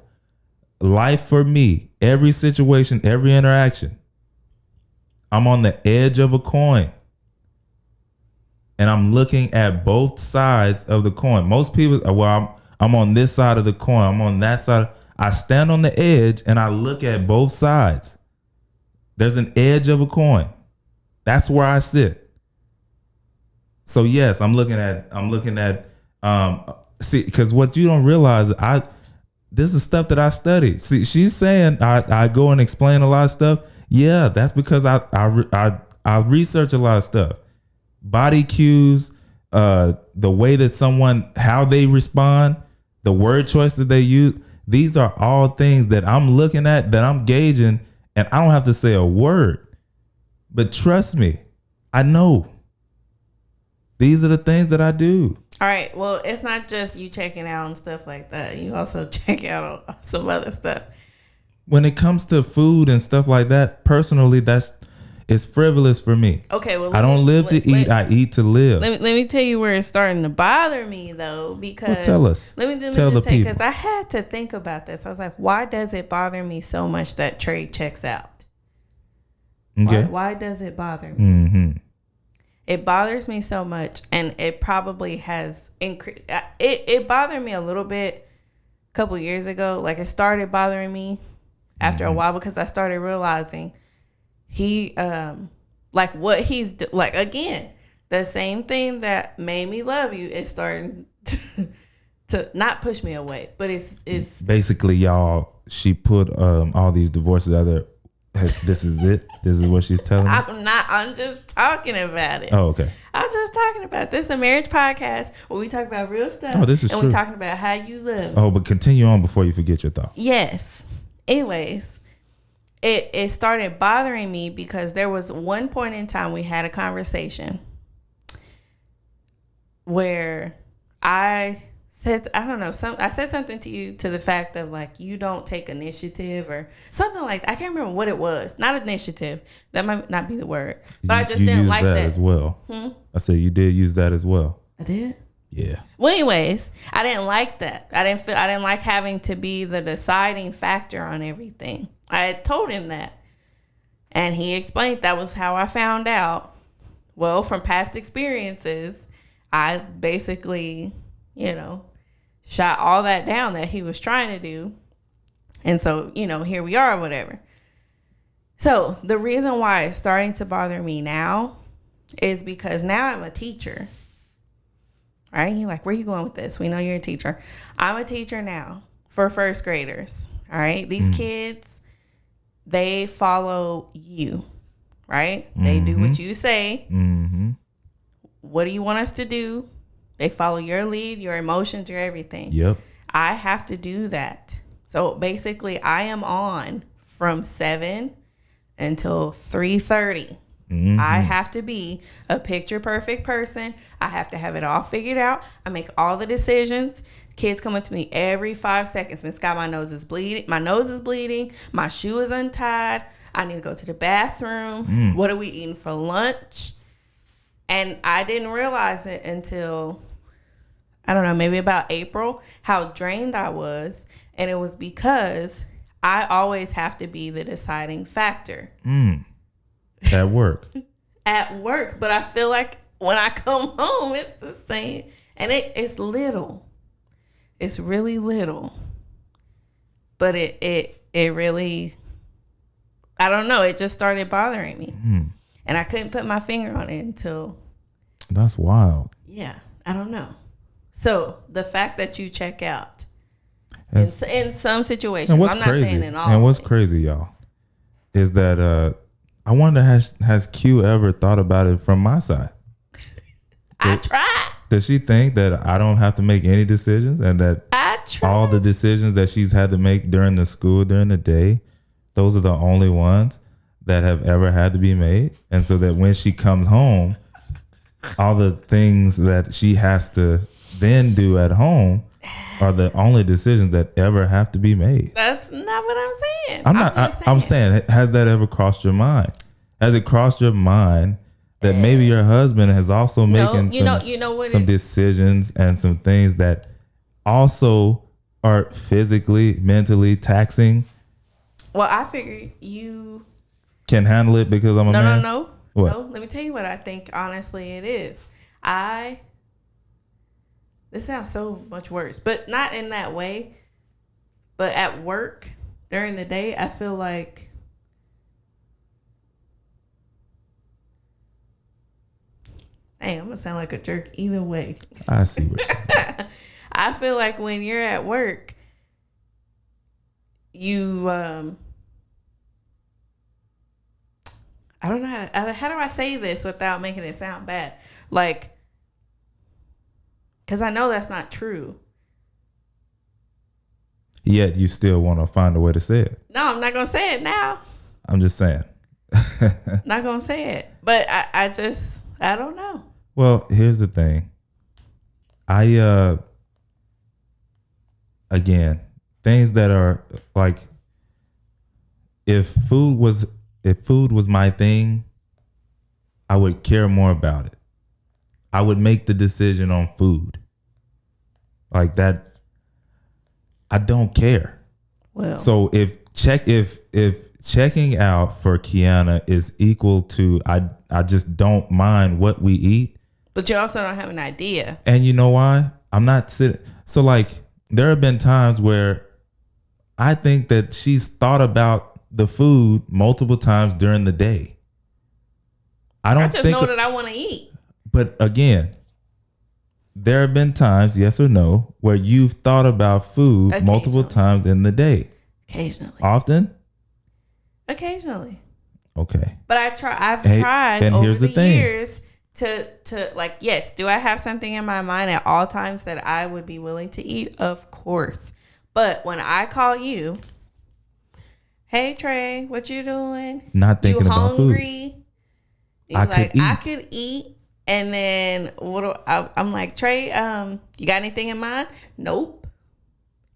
Life for me, every situation, every interaction, I'm on the edge of a coin. And I'm looking at both sides of the coin. Most people, I'm on this side of the coin. I'm on that side. I stand on the edge and I look at both sides. There's an edge of a coin. That's where I sit. So yes, I'm looking at see, because what you don't realize, this is stuff that I studied. See, she's saying I go and explain a lot of stuff. Yeah, that's because I research a lot of stuff. Body cues, the way that how they respond, the word choice that they use. These are all things that I'm looking at, that I'm gauging, and I don't have to say a word. But trust me, I know. These are the things that I do. All right. Well, it's not just you checking out and stuff like that. You also check out on some other stuff. When it comes to food and stuff like that, personally, it's frivolous for me. Okay. Well, I don't live to eat. I eat to live. Let me tell you where it's starting to bother me though, because tell us. Let me just tell you, because I had to think about this. I was like, why does it bother me so much that Trey checks out? Okay. Why does it bother me? Mm-hmm. It bothers me so much, and it probably has increased. It bothered me a little bit a couple years ago. Like, it started bothering me after a while because I started realizing he, like, what he's like, again, the same thing that made me love you is starting to not push me away, but it's basically, y'all, she put all these divorces out there. This is it. This is what she's telling me. I'm just talking about it. Oh, okay. I'm just talking about this. A marriage podcast where we talk about real stuff. Oh, this is and true. we talking about how you live. Oh, but continue on before you forget your thought. Yes. Anyways, it started bothering me because there was one point in time we had a conversation where I said, I don't know, I said something to you to the fact of like, you don't take initiative or something like that. I can't remember what it was. Not initiative. That might not be the word. But I just didn't like that as well. I said you did use that as well. I did? Yeah. Well, anyways, I didn't like that. I didn't like having to be the deciding factor on everything. I had told him that. And he explained that was how I found out. Well, from past experiences, I basically, shot all that down that he was trying to do. And so, here we are or whatever. So the reason why it's starting to bother me now is because now I'm a teacher. Right? You're like, where are you going with this? We know you're a teacher. I'm a teacher now for first graders. All right. These kids, they follow you. Right? They do what you say. What do you want us to do? They follow your lead, your emotions, your everything. Yep. I have to do that. So basically, I am on from 7 until 3:30. I have to be a picture perfect person. I have to have it all figured out. I make all the decisions. Kids coming to me every 5 seconds. Miss Scott, my nose is bleeding. My nose is bleeding. My shoe is untied. I need to go to the bathroom. What are we eating for lunch? And I didn't realize it until, I don't know, maybe about April, how drained I was. And it was because I always have to be the deciding factor. At work. At work. But I feel like when I come home, it's the same. And it's little. It's really little. But it really, I don't know. It just started bothering me. And I couldn't put my finger on it until. That's wild. Yeah. I don't know. So the fact that you check out in some situations, I'm not saying in all. And what's crazy, y'all, is that I wonder has Q ever thought about it from my side? I tried. Does she think that I don't have to make any decisions and that I tried. all the decisions that she's had to make during the day, those are the only ones that have ever had to be made? And so that when she comes home, all the things that she has to then do at home are the only decisions that ever have to be made. That's not what I'm saying. I'm saying, has that ever crossed your mind? Has it crossed your mind that maybe your husband has also making some decisions and some things that also are physically, mentally taxing? Well, I figure you can handle it because I'm a man. No. What? No, let me tell you what I think. Honestly, it is. This sounds so much worse, but not in that way. But at work during the day, I feel like I'm gonna sound like a jerk either way. I see what you're saying. I feel like when you're at work, you I don't know how do I say this without making it sound bad? Like, because I know that's not true. Yet you still want to find a way to say it. No, I'm not going to say it now. I'm just saying. Not going to say it. But I don't know. Well, here's the thing. Again, things that are like, if food was my thing, I would care more about it. I would make the decision on food. Like that, I don't care. Well, so if checking out for Kiana is equal to I just don't mind what we eat. But you also don't have an idea. And you know why? I'm not sitting. So like there have been times where I think that she's thought about the food multiple times during the day. I just know that I want to eat. But again, there have been times, yes or no, where you've thought about food multiple times in the day. Occasionally. Often? Occasionally. Okay. But I've tried over the years to like, yes, do I have something in my mind at all times that I would be willing to eat? Of course. But when I call you, hey Trey, what you doing? Not thinking about food. I could eat. And then I'm like, Trey, you got anything in mind? Nope.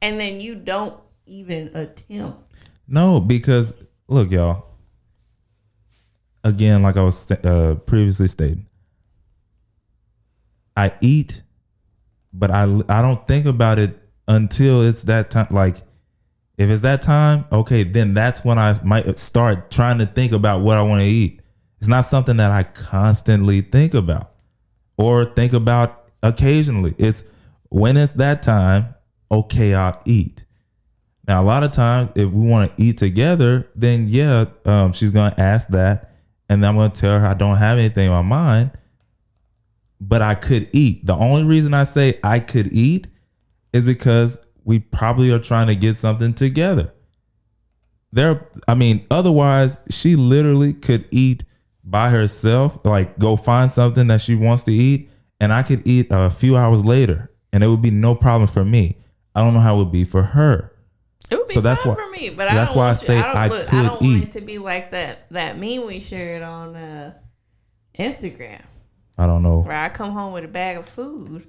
And then you don't even attempt. No, because look, y'all. Again, like I was previously stating, I eat, but I don't think about it until it's that time. Like, if it's that time, okay, then that's when I might start trying to think about what I want to eat. It's not something that I constantly think about or think about occasionally. It's when it's that time, okay, I'll eat. Now, a lot of times, if we want to eat together, then she's going to ask that. And then I'm going to tell her I don't have anything in my mind, but I could eat. The only reason I say I could eat is because we probably are trying to get something together. Otherwise, she literally could eat by herself, like go find something that she wants to eat, and I could eat a few hours later, and it would be no problem for me. I don't know how it would be for her. It would be fine for me, but I don't want it to be like that meme we shared on Instagram. I don't know. Where I come home with a bag of food.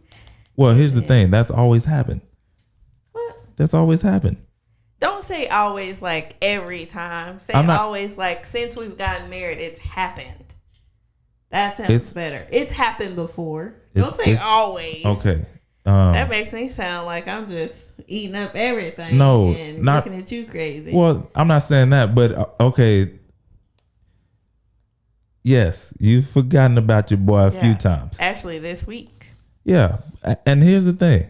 Well, here's the thing. That's always happened. What? That's always happened. Don't say always like every time. Say always like since we've gotten married, it's happened. That sounds better. It's happened before. Don't say always. Okay. That makes me sound like I'm just eating up everything. No, and looking at you crazy. Well, I'm not saying that, but okay. Yes, you've forgotten about your boy a few times. Actually, this week. Yeah, and here's the thing.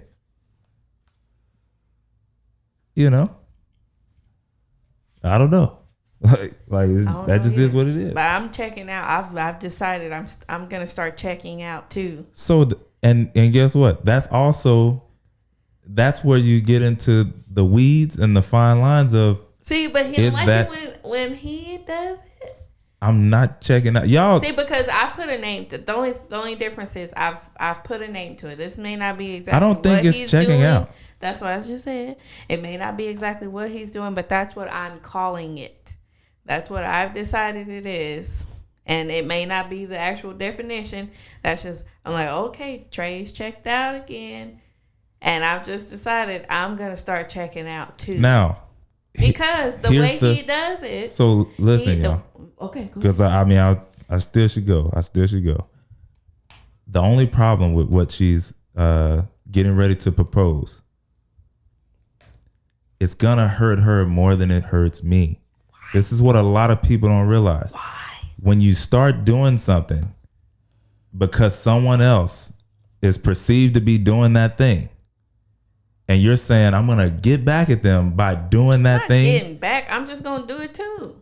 I don't know. That just is what it is. But I'm checking out. I've decided I'm gonna start checking out too. So and guess what? That's where you get into the weeds and the fine lines of. See, but he don't like it when he does it. I'm not checking out, y'all. See, because I've put a name to the only difference is I've put a name to it. This may not be exactly. I don't think it's checking out. That's what I just said. It may not be exactly what he's doing, but that's what I'm calling it. That's what I've decided it is. And it may not be the actual definition. That's just, I'm like, okay, Trey's checked out again. And I've just decided I'm going to start checking out too. Now. Because the way he does it. So listen, y'all. Okay, cool. Because I still should go. The only problem with what she's getting ready to propose, it's going to hurt her more than it hurts me. Why? This is what a lot of people don't realize. Why? When you start doing something because someone else is perceived to be doing that thing, and you're saying, I'm going to get back at them by doing that thing. Getting back, I'm just going to do it too.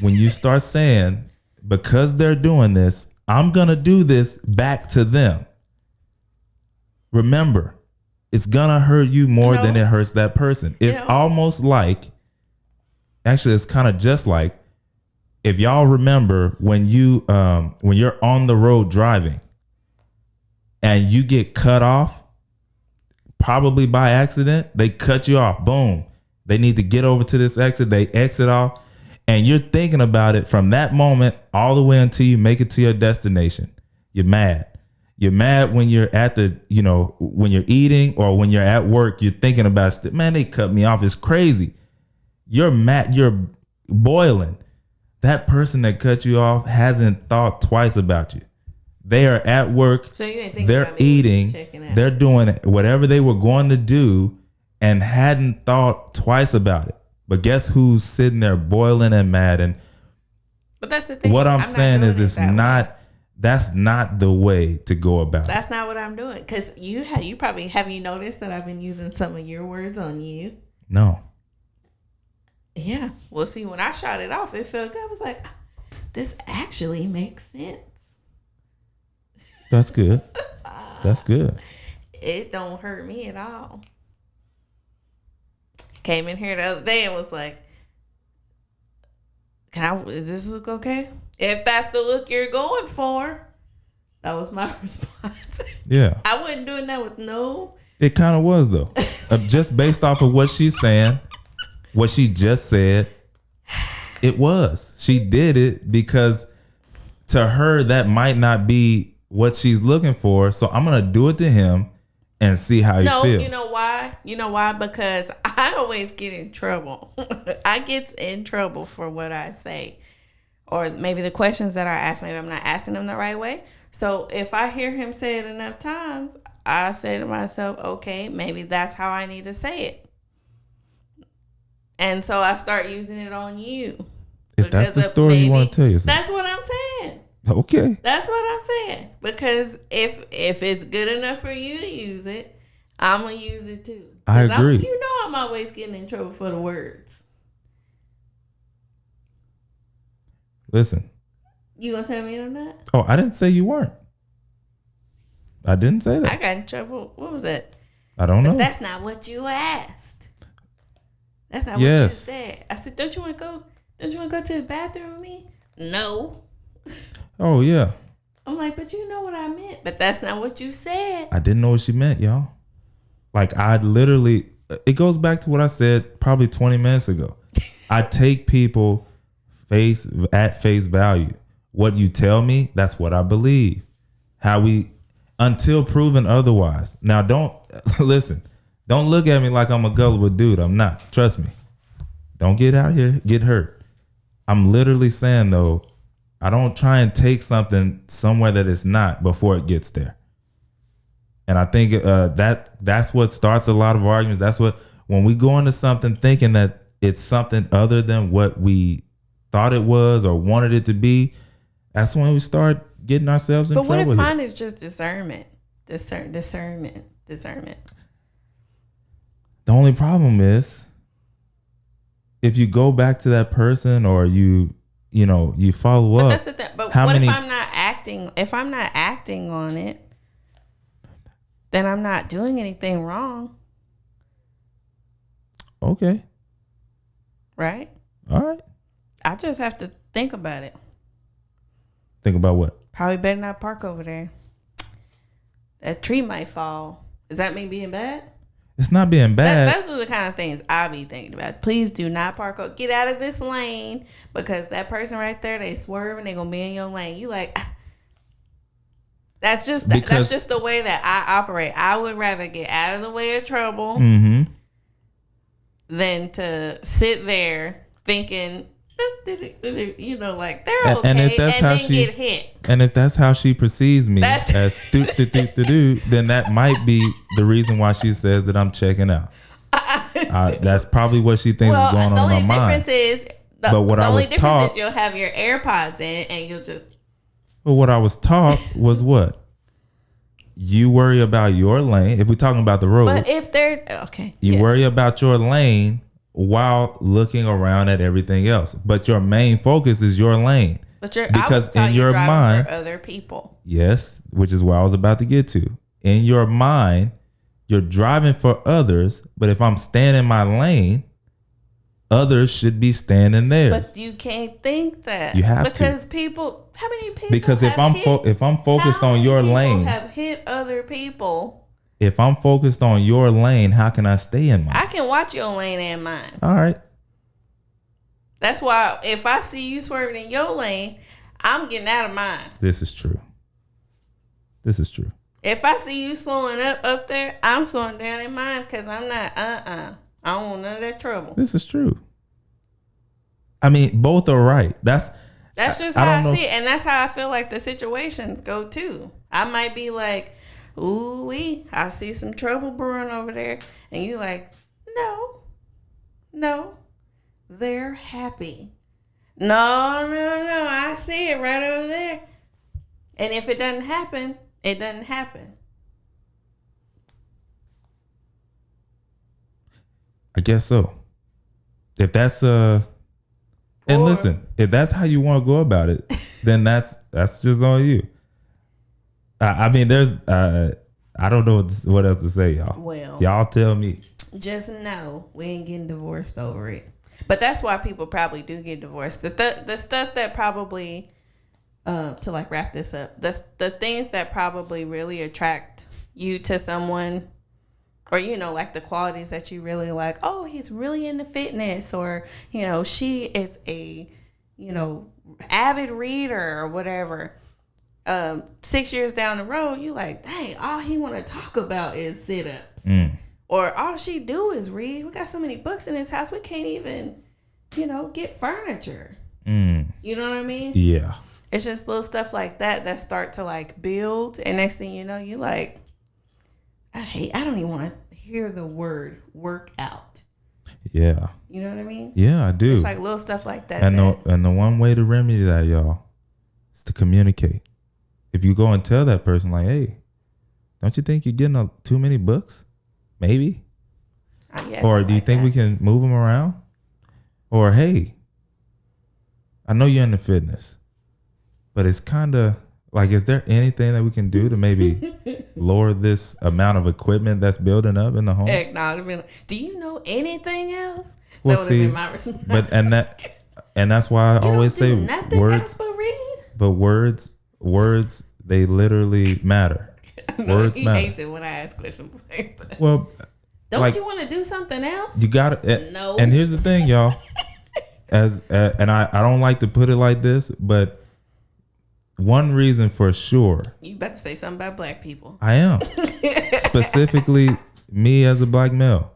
When you start saying, because they're doing this, I'm going to do this back to them. Remember, it's going to hurt you more than it hurts that person. It's almost like, actually, it's kind of just like, if y'all remember when you're on the road driving and you get cut off, probably by accident, they cut you off. Boom. They need to get over to this exit. They exit off. And you're thinking about it from that moment all the way until you make it to your destination. You're mad. You're mad when you're at when you're eating or when you're at work, you're thinking about it. Man, they cut me off. It's crazy. You're mad. You're boiling. That person that cut you off hasn't thought twice about you. They are at work. So you ain't thinking they're about me eating. They're doing whatever they were going to do and hadn't thought twice about it. But guess who's sitting there boiling and mad? But that's the thing. What I'm saying is that's not the way to go about it. That's not what I'm doing. Because you probably, have you noticed that I've been using some of your words on you? No. Yeah. Well, see, when I shot it off, it felt good. I was like, this actually makes sense. That's good. That's good. It don't hurt me at all. Came in here the other day and was like, does this look okay? If that's the look you're going for, that was my response. Yeah. I wasn't doing that with no. It kind of was, though. Just based off of what she's saying, what she just said, it was. She did it because to her, that might not be what she's looking for. So I'm going to do it to him and see how he feels. No, you know why? You know why? Because I always get in trouble. I get in trouble for what I say. Or maybe the questions that I ask, maybe I'm not asking them the right way. So if I hear him say it enough times, I say to myself, okay, maybe that's how I need to say it. And so I start using it on you. If that's the story you want to tell yourself. That's what I'm saying. Okay. That's what I'm saying. Because if it's good enough for you to use it, I'm going to use it too. I agree. You know I'm always getting in trouble for the words. Listen. You going to tell me I'm not? Oh, I didn't say you weren't. I didn't say that. I got in trouble. What was that? I don't know. But that's not what you asked. That's not what you said. I said, don't you want to go to the bathroom with me? No. Oh, yeah. I'm like, but you know what I meant. But that's not what you said. I didn't know what she meant, y'all. Like, I literally, it goes back to what I said probably 20 minutes ago. I take people at face value. What you tell me, that's what I believe. Until proven otherwise. Now, don't look at me like I'm a gullible dude. I'm not. Trust me. Don't get out here, get hurt. I'm literally saying, though, I don't try and take something somewhere that it's not before it gets there. And I think that's what starts a lot of arguments. That's what, when we go into something thinking that it's something other than what we thought it was or wanted it to be, that's when we start getting ourselves in trouble. But what if mine is just discernment? Discernment. The only problem is if you go back to that person or you follow up. But that's the thing. But what if I'm not acting? If I'm not acting on it, then I'm not doing anything wrong. Okay. Right? All right. I just have to think about it. Think about what? Probably better not park over there. That tree might fall. Does that mean being bad? It's not being bad. Those are the kind of things I be thinking about. Please do not park. Get out of this lane because that person right there, they swerve and they gonna be in your lane. You like, that's just the way that I operate. I would rather get out of the way of trouble than to sit there thinking, like they're okay, and then get hit. And if that's how she perceives me as then that might be the reason why she says that I'm checking out. That's probably what she thinks is going on in my mind. The only difference is you'll have your AirPods in and you'll just. But what I was taught was what? You worry about your lane. If we're talking about the road. But if they're okay. You worry about your lane while looking around at everything else. But your main focus is your lane. Because in your mind, for other people. Yes, which is what I was about to get to. In your mind, you're driving for others, but if I'm staying in my lane, others should be staying in theirs. But you can't think that. You have because to. How many people? Because if I'm focused on your lane, have hit other people. If I'm focused on your lane, how can I stay in mine? I can watch your lane and mine. All right. That's why if I see you swerving in your lane, I'm getting out of mine. This is true. If I see you slowing up there, I'm slowing down in mine because I'm not, I don't want none of that trouble. This is true. I mean, both are right. That's just how I see it. And that's how I feel like the situations go too. I might be like, ooh-wee, I see some trouble brewing over there. And you like, no, they're happy. No, I see it right over there. And if it doesn't happen, it doesn't happen. I guess so. If that's and listen, if that's how you want to go about it, then that's just on you. I mean, there's I don't know what else to say, y'all. Well, y'all tell me. Just know we ain't getting divorced over it. But that's why people probably do get divorced. The stuff that probably to like wrap this up, the things that probably really attract you to someone, or you know, like the qualities that you really like. Oh, he's really into fitness, or you know, she is a, you know, avid reader or whatever. 6 years down the road, you like, dang, all he want to talk about is sit-ups. Or all she do is read. We got so many books in this house, we can't even, you know, get furniture. You know what I mean? Yeah. It's just little stuff like that start to like build, and next thing you know, you like, I don't even want to hear the word workout. Yeah. You know what I mean? Yeah, I do. It's like little stuff like that. And the one way to remedy that, y'all, is to communicate. If you go and tell that person, like, hey, don't you think you're getting too many books? Maybe. Or do you think we can move them around? Or, hey, I know you're into fitness, but it's kind of like, is there anything that we can do to maybe lower this amount of equipment that's building up in the home? Heck no. Do you know anything else? Well, that would see, have been my response. but and that's why I always say words. But read. But words, they literally matter. Words he matter. hates it when I ask questions like that. Well, don't you want to do something else? You got it. No. And here's the thing, y'all. And I don't like to put it like this, but one reason for sure. You about to say something about black people. I am. Specifically me as a black male.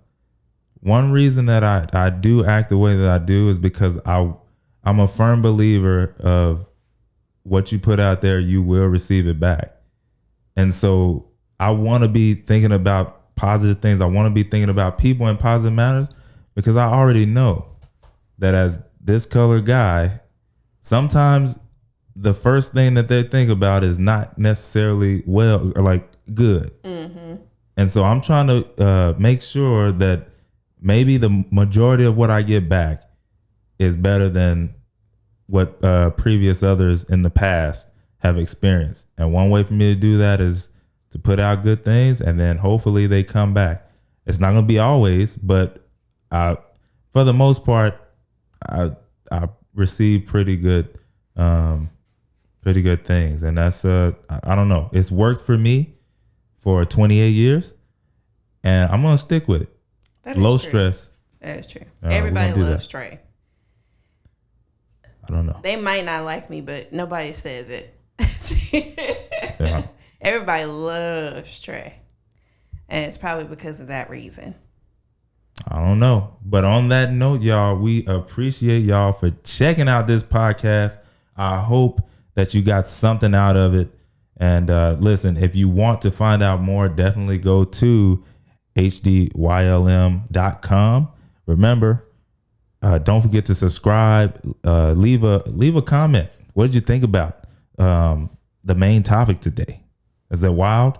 One reason that I do act the way that I do is because I'm a firm believer of what you put out there, you will receive it back. And so I want to be thinking about positive things. I want to be thinking about people in positive manners, because I already know that as this colored guy, sometimes the first thing that they think about is not necessarily well or like good. And so I'm trying to make sure that maybe the majority of what I get back is better than what previous others in the past have experienced. And one way for me to do that is to put out good things, and then hopefully they come back. It's not going to be always, but for the most part, I receive pretty good things. And that's I don't know. It's worked for me for 28 years, and I'm going to stick with it. That is Low true. stress. That is true. Everybody loves Trey. I don't know. They might not like me, but nobody says it. Yeah. Everybody loves Trey. And it's probably because of that reason. I don't know. But on that note, y'all, we appreciate y'all for checking out this podcast. I hope that you got something out of it. And listen, if you want to find out more, definitely go to HDYLM.com. Remember, don't forget to subscribe. Leave a comment. What did you think about the main topic today? Is that wild?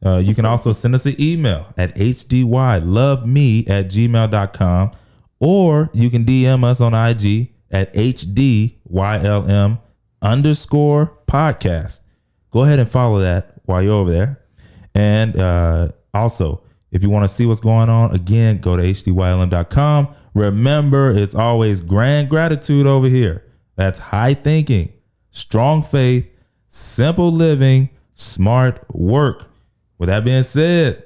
You can also send us an email at hdylloveme@gmail.com, or you can DM us on IG at HDYLM_podcast. Go ahead and follow that while you're over there. And also, if you want to see what's going on, again, go to HDYLM.com. Remember, it's always grand gratitude over here. That's high thinking, strong faith, simple living, smart work. With that being said,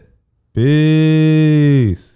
peace.